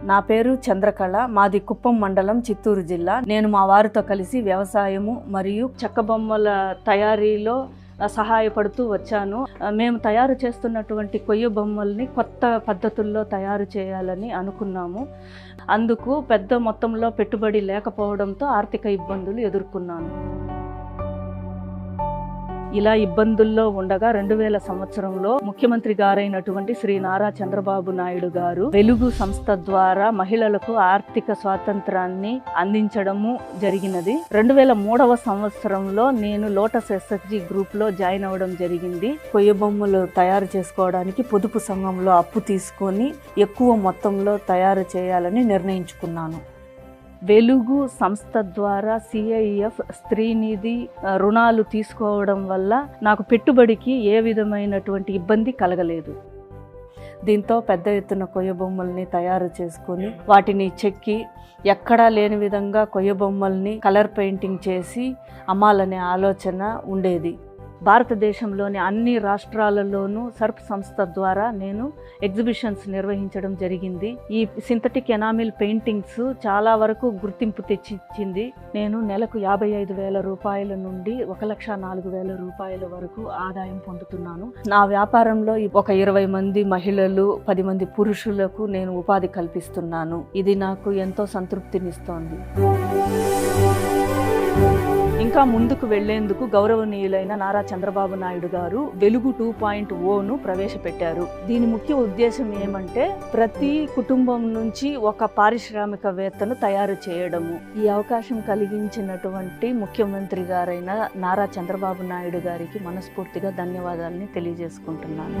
నా పేరు చంద్రకళ. మాది కుప్పం మండలం, చిత్తూరు జిల్లా. నేను మా వారితో కలిసి వ్యవసాయము మరియు చెక్క బొమ్మల తయారీలో సహాయపడుతూ వచ్చాను. మేము తయారు చేస్తున్నటువంటి కొయ్య బొమ్మల్ని కొత్త పద్ధతుల్లో తయారు చేయాలని అనుకున్నాము. అందుకు పెద్ద మొత్తంలో పెట్టుబడి లేకపోవడంతో ఆర్థిక ఇబ్బందులు ఎదుర్కొన్నాను. ఇలా ఇబ్బందుల్లో ఉండగా 2000 సంవత్సరంలో ముఖ్యమంత్రి గారైనటువంటి శ్రీ నారా చంద్రబాబు నాయుడు గారు వెలుగు సంస్థ ద్వారా మహిళలకు ఆర్థిక స్వాతంత్రాన్ని అందించడము జరిగినది. 2003వ సంవత్సరంలో నేను లోటస్ ఎస్ఎస్జి గ్రూప్ లో జాయిన్ అవ్వడం జరిగింది. కొయ్య బొమ్మలు తయారు చేసుకోవడానికి పొదుపు సంఘంలో అప్పు తీసుకొని ఎక్కువ మొత్తంలో తయారు చేయాలని నిర్ణయించుకున్నాను. వెలుగు సంస్థ ద్వారా సిఐఎఫ్ స్త్రీ నిధి రుణాలు తీసుకోవడం వల్ల నాకు పెట్టుబడికి ఏ విధమైనటువంటి ఇబ్బంది కలగలేదు. దీంతో పెద్ద ఎత్తున కొయ్య బొమ్మల్ని తయారు చేసుకొని వాటిని చెక్కి ఎక్కడా లేని విధంగా కొయ్య బొమ్మల్ని కలర్ పెయింటింగ్ చేసి అమ్మాలనే ఆలోచన ఉండేది. భారతదేశంలోని అన్ని రాష్ట్రాలలోనూ సర్ప్ సంస్థ ద్వారా నేను ఎగ్జిబిషన్స్ నిర్వహించడం జరిగింది. ఈ సింథటిక్ ఎనామిల్ పెయింటింగ్స్ చాలా వరకు గుర్తింపు తెచ్చిచ్చింది. నేను నెలకు 55,000 రూపాయల నుండి 1,04,000 రూపాయల వరకు ఆదాయం పొందుతున్నాను. నా వ్యాపారంలో ఒక 20 మంది మహిళలు, 10 మంది పురుషులకు నేను ఉపాధి కల్పిస్తున్నాను. ఇది నాకు ఎంతో సంతృప్తినిస్తోంది. ఇంకా ముందుకు వెళ్లేందుకు గౌరవనీయులైన నారా చంద్రబాబు నాయుడు గారు వెలుగు 2.0ను ప్రవేశపెట్టారు. దీని ముఖ్య ఉద్దేశం ఏమంటే ప్రతి కుటుంబం నుంచి ఒక పారిశ్రామికవేత్తను తయారు చేయడము. ఈ అవకాశం కలిగించినటువంటి ముఖ్యమంత్రి గారైన నారా చంద్రబాబు నాయుడు గారికి మనస్ఫూర్తిగా ధన్యవాదాలని తెలియజేసుకుంటున్నాను.